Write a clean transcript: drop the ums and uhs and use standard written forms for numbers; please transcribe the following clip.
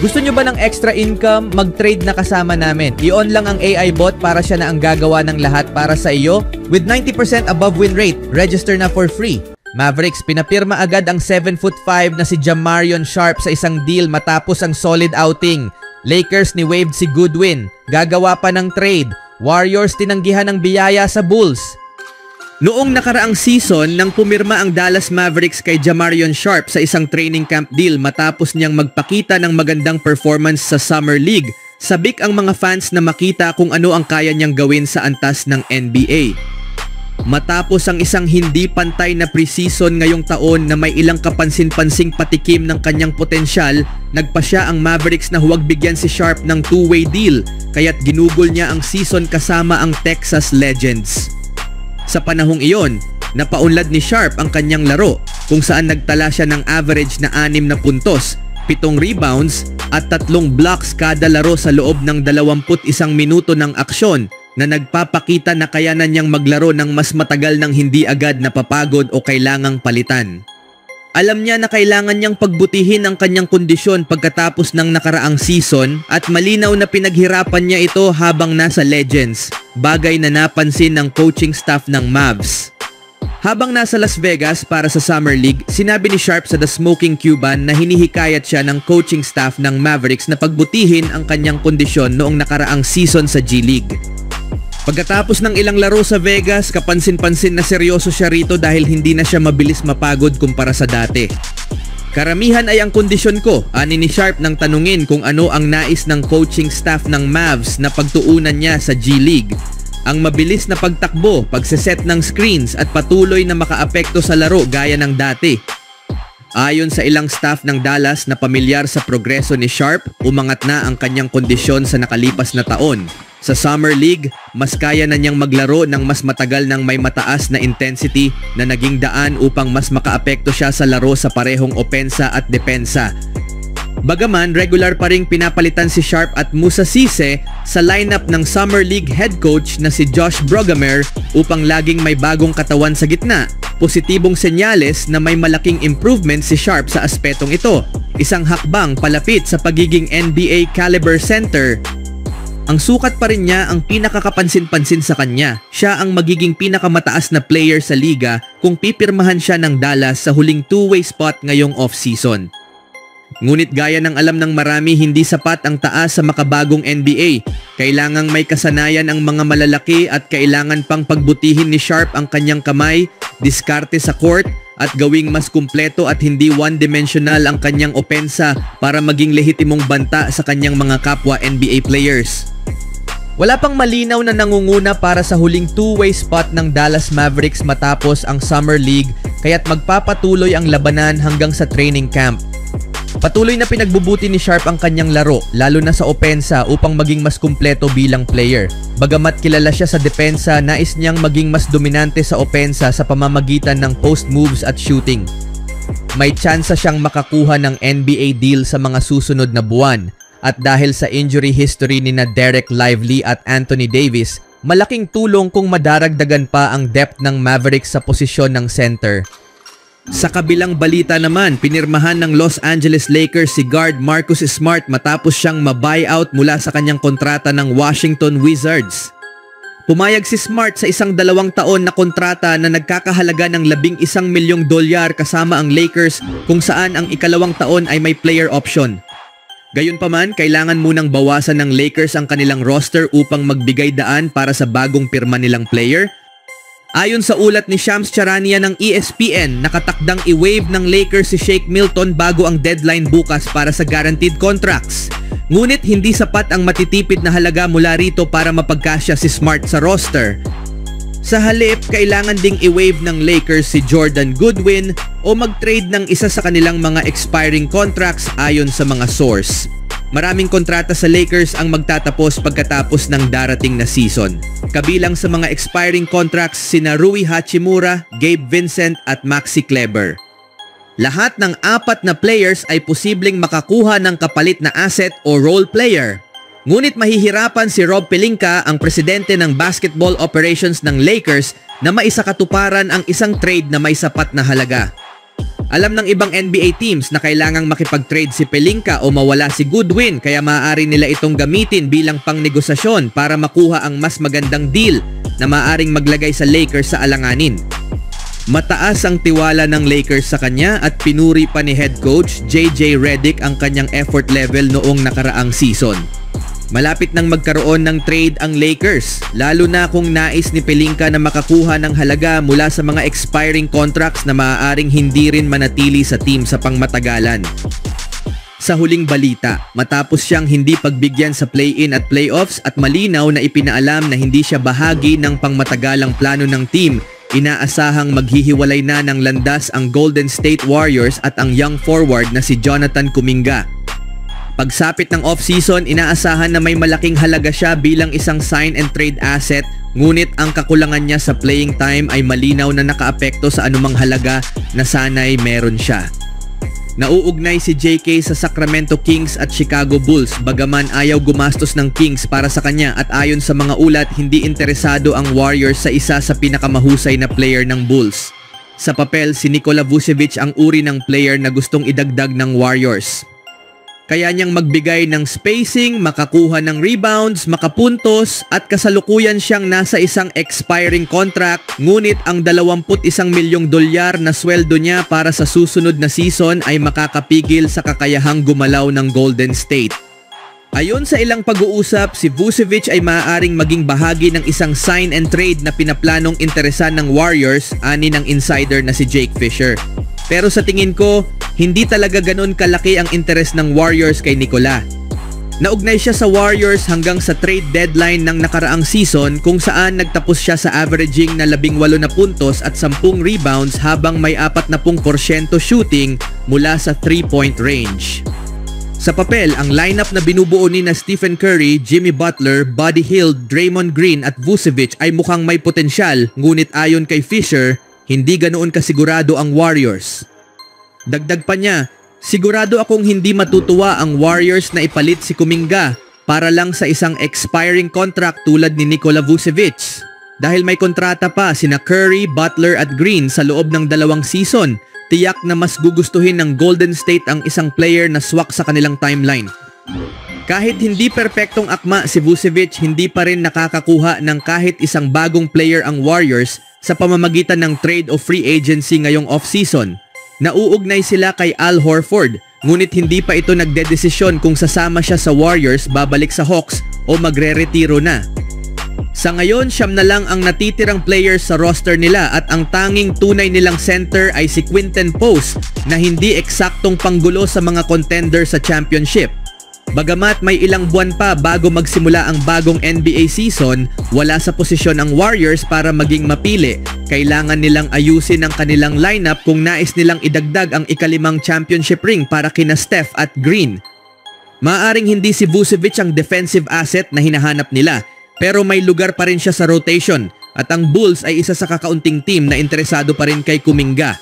Gusto nyo ba ng extra income? Mag-trade na kasama namin. I-on lang ang AI bot para siya na ang gagawa ng lahat para sa iyo. With 90% above win rate, register na for free. Mavericks, pinapirma agad ang 7'5" na si Jamarion Sharp sa isang deal matapos ang solid outing. Lakers ni waived si Goodwin. Gagawa pa ng trade. Warriors tinanggihan ng biyaya sa Bulls. Noong nakaraang season nang pumirma ang Dallas Mavericks kay Jamarion Sharp sa isang training camp deal matapos niyang magpakita ng magandang performance sa Summer League, sabik ang mga fans na makita kung ano ang kaya niyang gawin sa antas ng NBA. Matapos ang isang hindi pantay na preseason ngayong taon na may ilang kapansin-pansing patikim ng kanyang potensyal, nagpasya ang Mavericks na huwag bigyan si Sharp ng two-way deal kaya't ginugol niya ang season kasama ang Texas Legends. Sa panahong iyon, napaunlad ni Sharp ang kanyang laro kung saan nagtala siya ng average na 6 na puntos, 7 rebounds at 3 blocks kada laro sa loob ng 21 minuto ng aksyon na nagpapakita na kayanan niyang maglaro ng mas matagal nang hindi agad napapagod o kailangang palitan. Alam niya na kailangan niyang pagbutihin ang kanyang kondisyon pagkatapos ng nakaraang season at malinaw na pinaghirapan niya ito habang nasa Legends, bagay na napansin ng coaching staff ng Mavs. Habang nasa Las Vegas para sa Summer League, sinabi ni Sharp sa The Smoking Cuban na hinihikayat siya ng coaching staff ng Mavericks na pagbutihin ang kanyang kondisyon noong nakaraang season sa G League. Pagkatapos ng ilang laro sa Vegas, kapansin-pansin na seryoso siya rito dahil hindi na siya mabilis mapagod kumpara sa dati. Karamihan ay ang kondisyon ko, ani ni Sharp nang tanungin kung ano ang nais ng coaching staff ng Mavs na pagtuunan niya sa G League. Ang mabilis na pagtakbo, pagseset ng screens at patuloy na makaapekto sa laro gaya ng dati. Ayon sa ilang staff ng Dallas na pamilyar sa progreso ni Sharp, umangat na ang kanyang kondisyon sa nakalipas na taon. Sa Summer League, mas kaya na niyang maglaro ng mas matagal ng may mataas na intensity na naging daan upang mas makaapekto siya sa laro sa parehong opensa at depensa. Bagaman, regular pa ring pinapalitan si Sharp at Musa Cisse sa lineup ng Summer League head coach na si Josh Brogamer upang laging may bagong katawan sa gitna. Positibong senyales na may malaking improvement si Sharp sa aspetong ito. Isang hakbang palapit sa pagiging NBA caliber center. Ang sukat pa rin niya ang pinakakapansin-pansin sa kanya. Siya ang magiging pinakamataas na player sa liga kung pipirmahan siya ng Dallas sa huling two-way spot ngayong off-season. Ngunit gaya ng alam ng marami, hindi sapat ang taas sa makabagong NBA. Kailangang may kasanayan ang mga malalaki at kailangan pang pagbutihin ni Sharp ang kanyang kamay, diskarte sa court at gawing mas kumpleto at hindi one-dimensional ang kanyang opensa para maging lehitimong banta sa kanyang mga kapwa NBA players. Wala pang malinaw na nangunguna para sa huling two-way spot ng Dallas Mavericks matapos ang Summer League kaya't magpapatuloy ang labanan hanggang sa training camp. Patuloy na pinagbubuti ni Sharp ang kanyang laro, lalo na sa opensa upang maging mas kumpleto bilang player. Bagamat kilala siya sa depensa, nais niyang maging mas dominante sa opensa sa pamamagitan ng post moves at shooting. May tsansa siyang makakuha ng NBA deal sa mga susunod na buwan. At dahil sa injury history ni na Derek Lively at Anthony Davis, malaking tulong kung madaragdagan pa ang depth ng Mavericks sa posisyon ng center. Sa kabilang balita naman, pinirmahan ng Los Angeles Lakers si guard Marcus Smart matapos siyang ma-buyout mula sa kanyang kontrata ng Washington Wizards. Pumayag si Smart sa isang 2 taon na kontrata na nagkakahalaga ng $11 milyong kasama ang Lakers kung saan ang ikalawang taon ay may player option. Gayunpaman, kailangan munang bawasan ng Lakers ang kanilang roster upang magbigay daan para sa bagong pirma nilang player. Ayon sa ulat ni Shams Charania ng ESPN, nakatakdang i-waive ng Lakers si Shake Milton bago ang deadline bukas para sa guaranteed contracts. Ngunit hindi sapat ang matitipid na halaga mula rito para mapagkasya si Smart sa roster. Sa halip, kailangan ding i-waive ng Lakers si Jordan Goodwin o mag-trade ng isa sa kanilang mga expiring contracts ayon sa mga source. Maraming kontrata sa Lakers ang magtatapos pagkatapos ng darating na season. Kabilang sa mga expiring contracts sina Rui Hachimura, Gabe Vincent at Maxi Kleber. Lahat ng 4 na players ay posibleng makakuha ng kapalit na asset o role player. Ngunit mahihirapan si Rob Pelinka, ang presidente ng basketball operations ng Lakers, na maisakatuparan ang isang trade na may sapat na halaga. Alam ng ibang NBA teams na kailangang makipag-trade si Pelinka o mawala si Goodwin kaya maaari nila itong gamitin bilang pangnegosasyon para makuha ang mas magandang deal na maaaring maglagay sa Lakers sa alanganin. Mataas ang tiwala ng Lakers sa kanya at pinuri pa ni head coach JJ Redick ang kanyang effort level noong nakaraang season. Malapit nang magkaroon ng trade ang Lakers, lalo na kung nais ni Pelinka na makakuha ng halaga mula sa mga expiring contracts na maaaring hindi rin manatili sa team sa pangmatagalan. Sa huling balita, matapos siyang hindi pagbigyan sa play-in at playoffs at malinaw na ipinaalam na hindi siya bahagi ng pangmatagalang plano ng team, inaasahang maghihiwalay na ng landas ang Golden State Warriors at ang young forward na si Jonathan Kuminga. Pagsapit ng off-season, inaasahan na may malaking halaga siya bilang isang sign and trade asset, ngunit ang kakulangan niya sa playing time ay malinaw na nakaapekto sa anumang halaga na sanay meron siya. Nauugnay si JK sa Sacramento Kings at Chicago Bulls bagaman ayaw gumastos ng Kings para sa kanya at ayon sa mga ulat hindi interesado ang Warriors sa isa sa pinakamahusay na player ng Bulls. Sa papel, si Nikola Vucevic ang uri ng player na gustong idagdag ng Warriors. Kaya niyang magbigay ng spacing, makakuha ng rebounds, makapuntos at kasalukuyan siyang nasa isang expiring contract, ngunit ang $21 milyong na sweldo niya para sa susunod na season ay makakapigil sa kakayahang gumalaw ng Golden State. Ayon sa ilang pag-uusap, si Vucevic ay maaaring maging bahagi ng isang sign and trade na pinaplanong interesan ng Warriors, ani ng insider na si Jake Fisher. Pero sa tingin ko, hindi talaga ganon kalaki ang interes ng Warriors kay Nikola. Naugnay siya sa Warriors hanggang sa trade deadline ng nakaraang season kung saan nagtapos siya sa averaging na 18 na puntos at 10 rebounds habang may 40% shooting mula sa 3-point range. Sa papel, ang lineup na binubuo ni na Stephen Curry, Jimmy Butler, Buddy Hield, Draymond Green at Vucevic ay mukhang may potensyal, ngunit ayon kay Fisher, hindi ganoon kasigurado ang Warriors. Dagdag pa niya, sigurado akong hindi matutuwa ang Warriors na ipalit si Kuminga para lang sa isang expiring contract tulad ni Nikola Vucevic. Dahil may kontrata pa sina Curry, Butler at Green sa loob ng 2 season, tiyak na mas gugustuhin ng Golden State ang isang player na swak sa kanilang timeline. Kahit hindi perpektong akma si Vucevic, hindi pa rin nakakakuha ng kahit isang bagong player ang Warriors sa pamamagitan ng trade o free agency ngayong off-season. Nauugnay sila kay Al Horford, ngunit hindi pa ito nagdedesisyon kung sasama siya sa Warriors, babalik sa Hawks o magre-retiro na. Sa ngayon, 9 na lang ang natitirang players sa roster nila at ang tanging tunay nilang center ay si Quinten Post na hindi eksaktong panggulo sa mga contender sa championship. Bagamat may ilang buwan pa bago magsimula ang bagong NBA season, wala sa posisyon ang Warriors para maging mapili. Kailangan nilang ayusin ang kanilang lineup kung nais nilang idagdag ang ika-5 championship ring para kina Steph at Green. Maaring hindi si Vucevic ang defensive asset na hinahanap nila, pero may lugar pa rin siya sa rotation at ang Bulls ay isa sa kakaunting team na interesado pa rin kay Kuminga.